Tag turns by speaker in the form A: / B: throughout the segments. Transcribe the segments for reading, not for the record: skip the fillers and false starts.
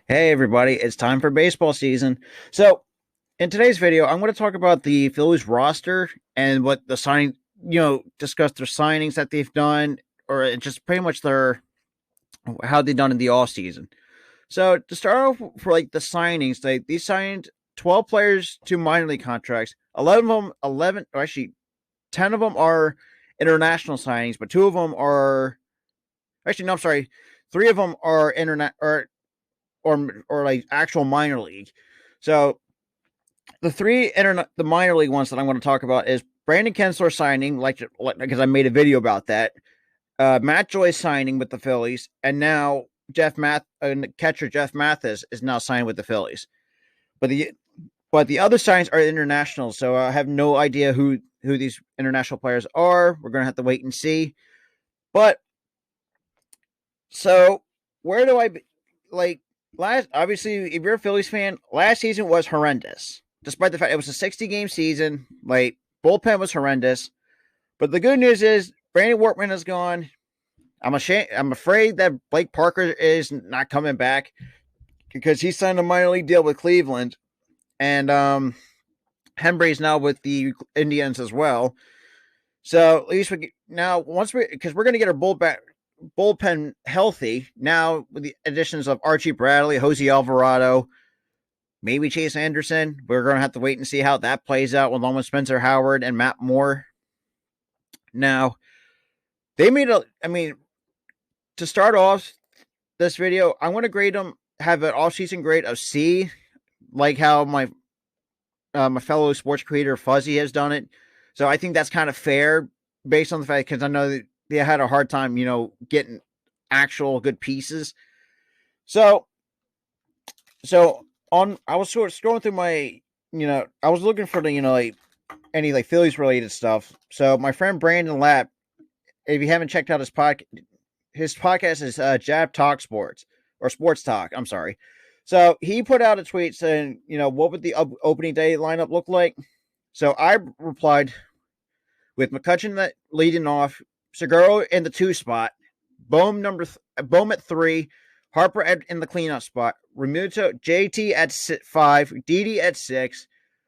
A: Hey everybody, it's time for baseball season. So, in today's video, I'm going to talk about the Phillies roster and what the signing, discuss their signings that they've done, or just pretty much their how they've done in the off season. So, to start off for like the signings, they signed 12 players to minor league contracts. 11 of them, 11, or actually 10 of them are international signings, but two of them are actually no, I'm sorry, three of them are internet or like actual minor league. So the minor league ones that I'm going to talk about is Brandon Kensler signing, because I made a video about that. Matt Joy signing with the Phillies, and now catcher Jeff Mathis is now signed with the Phillies. But the other signings are international, so I have no idea who these international players are. We're going to have to wait and see. But so where do I like last? Obviously, if you're a Phillies fan, last season was horrendous. Despite the fact it was a 60-game season, like bullpen was horrendous. But the good news is Brandon Workman is gone. I'm afraid that Blake Parker is not coming back because he signed a minor league deal with Cleveland, and Hembree's now with the Indians as well. So at least because we're going to get our bullpen healthy now with the additions of Archie Bradley, Jose Alvarado, maybe Chase Anderson. We're going to have to wait and see how that plays out along with Spencer Howard and Matt Moore. Now, to start off this video, I want to grade them, have an off-season grade of C, like how my fellow sports creator Fuzzy has done it. So I think that's kind of fair based on the fact, because I know that they had a hard time, getting actual good pieces. So I was sort of scrolling through my, I was looking for the, like any like Phillies related stuff. So my friend Brandon Lapp, if you haven't checked out his podcast is Jab Talk Sports or Sports Talk. I'm sorry. So he put out a tweet saying, what would the opening day lineup look like? So I replied with McCutchen leading off, Seguro in the 2 spot, Bohm at 3, Harper in the cleanup spot, Remuto, JT at 5, Didi at 6,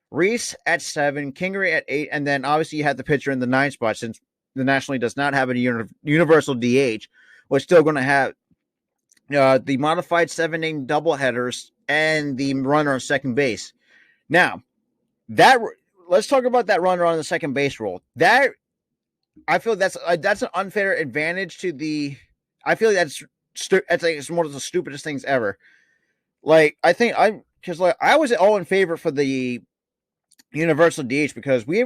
A: Reese at 7, Kingery at 8, and then obviously you have the pitcher in the 9 spot since the National League does not have a universal DH. We're still going to have the modified 7-inning doubleheaders and the runner on second base. Now, let's talk about that runner on the second base role. That I feel that's an unfair advantage to the. I feel that's it's one of the stupidest things ever. Like I think I was all in favor for the universal DH because we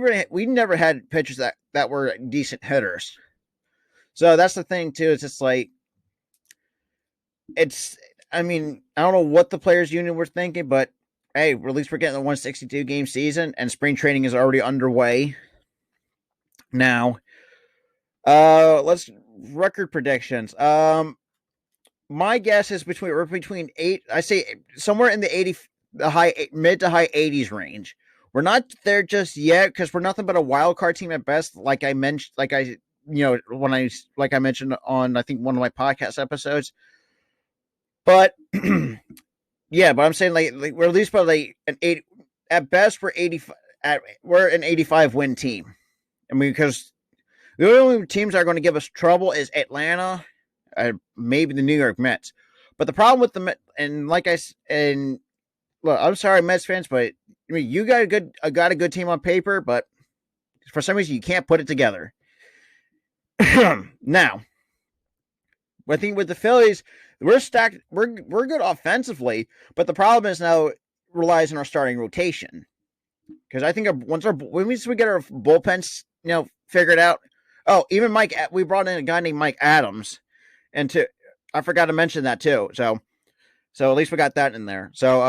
A: never had pitchers that were decent hitters. So that's the thing too. It's just like it's. I don't know what the players' union were thinking, but hey, at least we're getting a 162 game season, and spring training is already underway. Now, let's record predictions. My guess is between 8. I say somewhere in the mid to high 80s range. We're not there just yet because we're nothing but a wild card team at best. Like I mentioned, I mentioned on I think one of my podcast episodes. But yeah, but I'm saying like we're at least by like an 8 at best. We're an 85 win team. Because the only teams that are going to give us trouble is Atlanta, maybe the New York Mets. But the problem with the Mets, look, I'm sorry, Mets fans, but you got a good team on paper, but for some reason you can't put it together. Now, I think with the Phillies, we're stacked. We're good offensively, but the problem is now relies on our starting rotation. Because I think once we get our bullpens, figured out. Oh, even we brought in a guy named Mike Adams, and I forgot to mention that too. So at least we got that in there. So,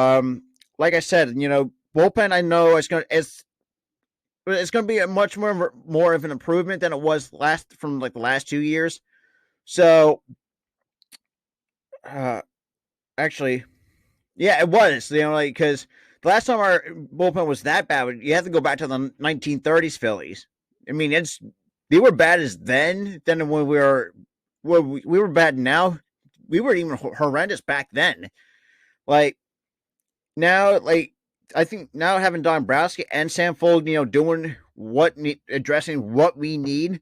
A: like I said, bullpen, I know it's going to be a much more of an improvement than it was from the last 2 years. So, actually, yeah, it was. Because the last time our bullpen was that bad, you have to go back to the 1930s Phillies. They were bad as then when we were bad now. We were even horrendous back then. Like now, I think now having Dombrowski and Sam Fold, doing addressing what we need,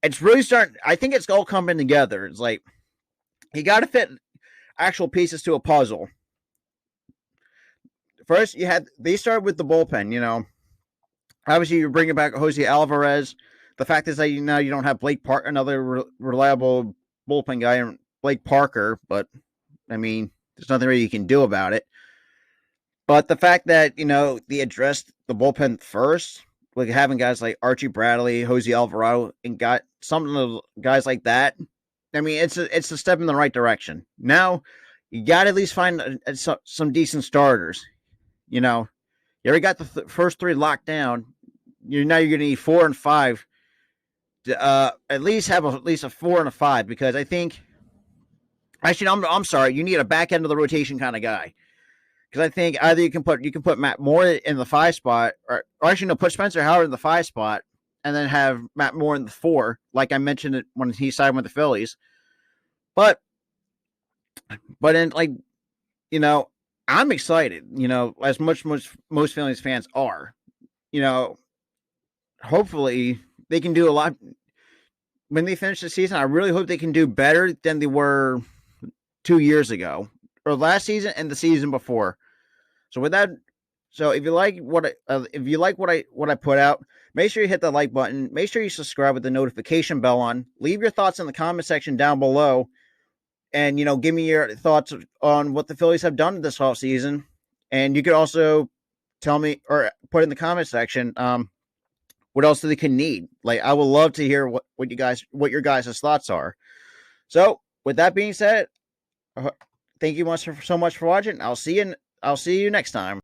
A: it's really starting. I think it's all coming together. It's like you got to fit actual pieces to a puzzle. First, they started with the bullpen. Obviously you're bringing back Jose Alvarez. The fact is that now you don't have Blake Parker, another reliable bullpen guy, and Blake Parker. But I mean, there's nothing really you can do about it. But the fact that they addressed the bullpen first, like having guys like Archie Bradley, Jose Alvarado, and got some of the guys like that. I mean, it's a step in the right direction. Now you got to at least find some decent starters. You already got the first three locked down. Now you're going to need 4 and 5 to at least have at least a 4 and a 5, because I think actually I'm sorry, you need a back end of the rotation kind of guy, because I think either you can put Matt Moore in the 5 spot, or actually no, put Spencer Howard in the 5 spot, and then have Matt Moore in the 4, like I mentioned it when he signed with the Phillies. But in I'm excited, as much most Phillies fans are. Hopefully they can do a lot when they finish the season. I really hope they can do better than they were 2 years ago, or last season and the season before. So with that, if you like what I put out, make sure you hit the like button. Make sure you subscribe with the notification bell on. Leave your thoughts in the comment section down below, and give me your thoughts on what the Phillies have done this offseason. And you could also tell me or put in the comment section what else they can need. Like, I would love to hear what your guys' thoughts are. So with that being said, thank you so much for watching. I'll see you next time.